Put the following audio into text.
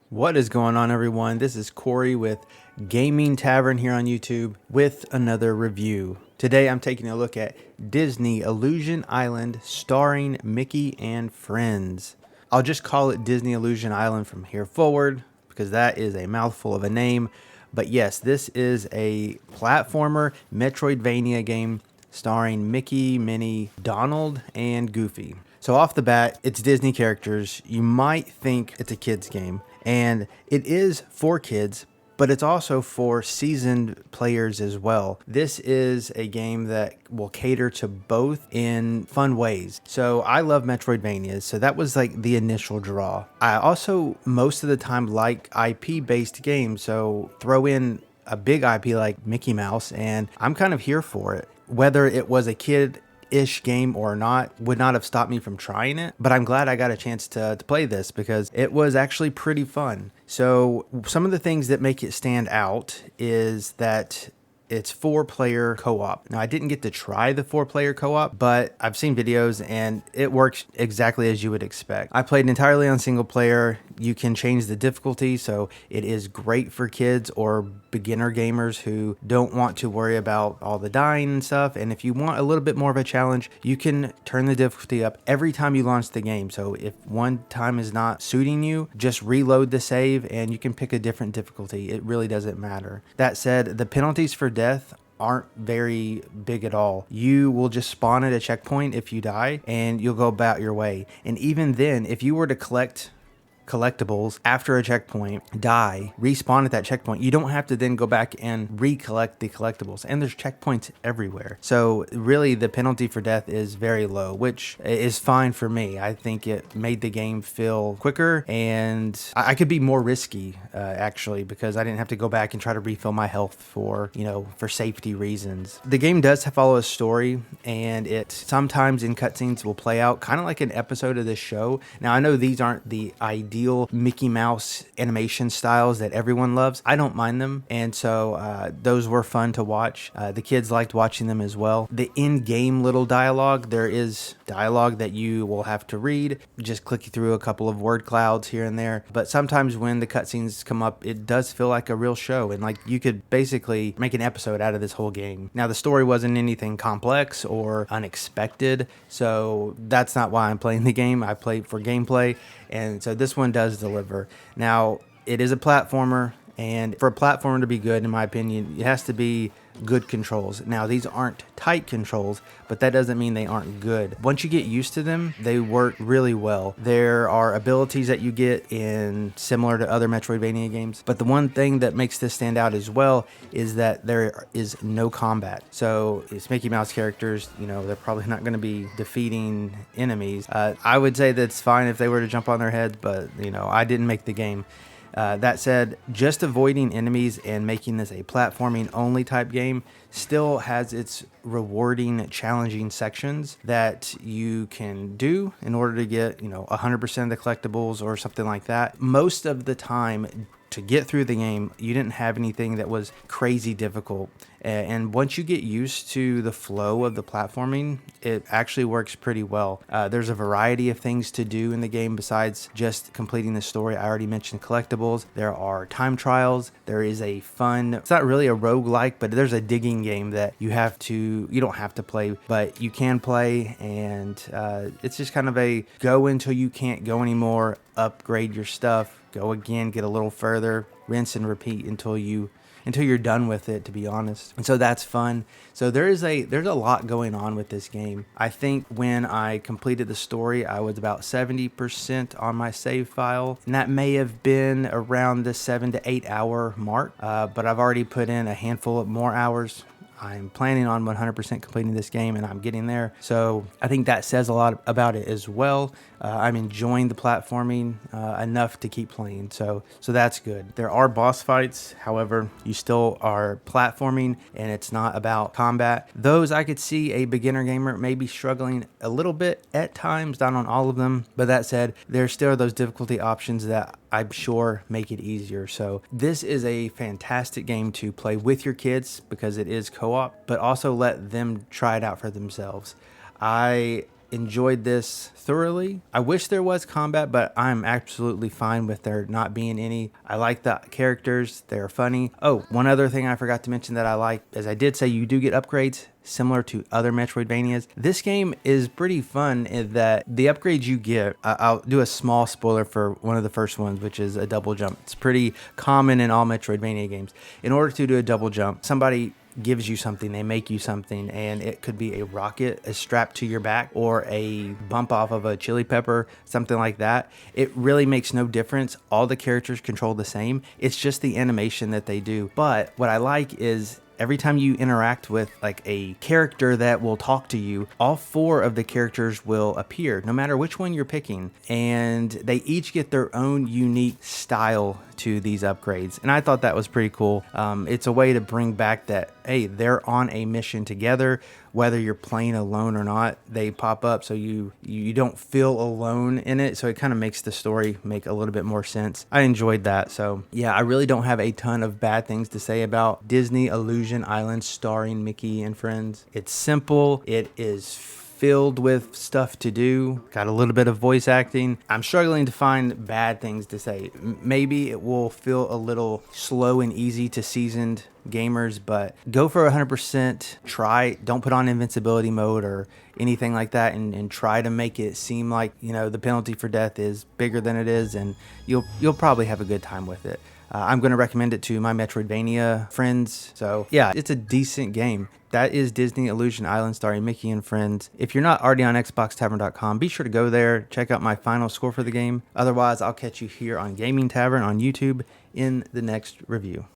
What is going on, everyone? This is Corey with Gaming Tavern here on YouTube with another review. Today I'm taking a look at Disney Illusion Island starring Mickey and Friends. I'll just call it Disney Illusion Island from here forward because that is a mouthful of a name. But yes, this is a platformer Metroidvania game starring Mickey, Minnie, Donald, and Goofy. So off the bat, it's Disney characters. You might think it's a kid's game, and it is for kids, but it's also for seasoned players as well. This is a game that will cater to both in fun ways. So I love Metroidvanias, so that was like the initial draw. I also most of the time like IP-based games, so throw in a big IP like Mickey Mouse, and I'm kind of here for it. Whether it was a kid-ish game or not would not have stopped me from trying it, but I'm glad I got a chance to play this because it was actually pretty fun. So some of the things that make it stand out is that it's 4-player co-op. Now, I didn't get to try the 4-player co-op, but I've seen videos and it works exactly as you would expect. I played entirely on single player. You can change the difficulty, so it is great for kids or beginner gamers who don't want to worry about all the dying and stuff. And if you want a little bit more of a challenge, you can turn the difficulty up every time you launch the game. So if one time is not suiting you, just reload the save and you can pick a different difficulty. It really doesn't matter. That said, the penalties for death aren't very big at all. You will just spawn at a checkpoint if you die and you'll go about your way. And even then, if you were to collect collectibles after a checkpoint, die, respawn at that checkpoint, you don't have to then go back and recollect the collectibles, and there's checkpoints everywhere. So really the penalty for death is very low, which is fine for me. I think it made the game feel quicker, and I could be more risky actually, because I didn't have to go back and try to refill my health for safety reasons. The game does follow a story, and it sometimes in cutscenes will play out kind of like an episode of this show. Now I know these aren't the ideal Mickey Mouse animation styles that everyone loves. I don't mind them, and so those were fun to watch. The kids liked watching them as well. The in-game little dialogue, there is dialogue that you will have to read, just clicking through a couple of word clouds here and there, but sometimes when the cutscenes come up, it does feel like a real show, and like you could basically make an episode out of this whole game. Now the story wasn't anything complex or unexpected, so that's not why I'm playing the game. I played for gameplay, and so this one does deliver. Now, it is a platformer, and for a platformer to be good, in my opinion, it has to be good controls. Now, these aren't tight controls, but that doesn't mean they aren't good. Once you get used to them, they work really well. There are abilities that you get in similar to other Metroidvania games, but the one thing that makes this stand out as well is that there is no combat. So it's Mickey Mouse characters, they're probably not going to be defeating enemies. I would say that's fine if they were to jump on their heads, but I didn't make the game. That said, just avoiding enemies and making this a platforming only type game still has its rewarding, challenging sections that you can do in order to get, 100% of the collectibles or something like that. Most of the time, to get through the game, you didn't have anything that was crazy difficult. And once you get used to the flow of the platforming, it actually works pretty well. There's a variety of things to do in the game besides just completing the story. I already mentioned collectibles. There are time trials. There is a fun, it's not really a roguelike, but there's a digging game that you don't have to play, but you can play. And it's just kind of a go until you can't go anymore, upgrade your stuff, go again, get a little further, rinse and repeat until you're done with it, to be honest. And so that's fun. So there's a lot going on with this game. I think when I completed the story, I was about 70% on my save file, and that may have been around the 7 to 8 hour mark, but I've already put in a handful of more hours. I'm planning on 100% completing this game, and I'm getting there. So I think that says a lot about it as well. I'm enjoying the platforming enough to keep playing, so that's good. There are boss fights, however, you still are platforming, and it's not about combat. Those I could see a beginner gamer maybe struggling a little bit at times, not on all of them, but that said, there still are those difficulty options that I'm sure make it easier. So this is a fantastic game to play with your kids because it is co-op, but also let them try it out for themselves. I enjoyed this thoroughly. I wish there was combat, but I'm absolutely fine with there not being any. I like the characters. They're funny. Oh, one other thing I forgot to mention that I like, as I did say, you do get upgrades similar to other Metroidvanias. This game is pretty fun in that the upgrades you get, I'll do a small spoiler for one of the first ones, which is a double jump. It's pretty common in all Metroidvania games. In order to do a double jump, somebody gives you something, they make you something, and it could be a rocket strapped to your back or a bump off of a chili pepper, something like that. It really makes no difference. All the characters control the same. It's just the animation that they do. But what I like is every time you interact with like a character that will talk to you, all 4 of the characters will appear, no matter which one you're picking. And they each get their own unique style to these upgrades. And I thought that was pretty cool. It's a way to bring back that, hey, they're on a mission together. Whether you're playing alone or not, they pop up so you don't feel alone in it. So it kind of makes the story make a little bit more sense. I enjoyed that. So yeah, I really don't have a ton of bad things to say about Disney Illusion Island starring Mickey and Friends. It's simple. It is filled with stuff to do, got a little bit of voice acting. I'm struggling to find bad things to say. Maybe it will feel a little slow and easy to seasoned gamers, but go for 100%. Try, don't put on invincibility mode or anything like that, and try to make it seem like, you know, the penalty for death is bigger than it is, and you'll probably have a good time with it. I'm going to recommend it to my Metroidvania friends. So yeah, it's a decent game. That is Disney Illusion Island starring Mickey and Friends. If you're not already on XboxTavern.com, be sure to go there, check out my final score for the game. Otherwise, I'll catch you here on Gaming Tavern on YouTube in the next review.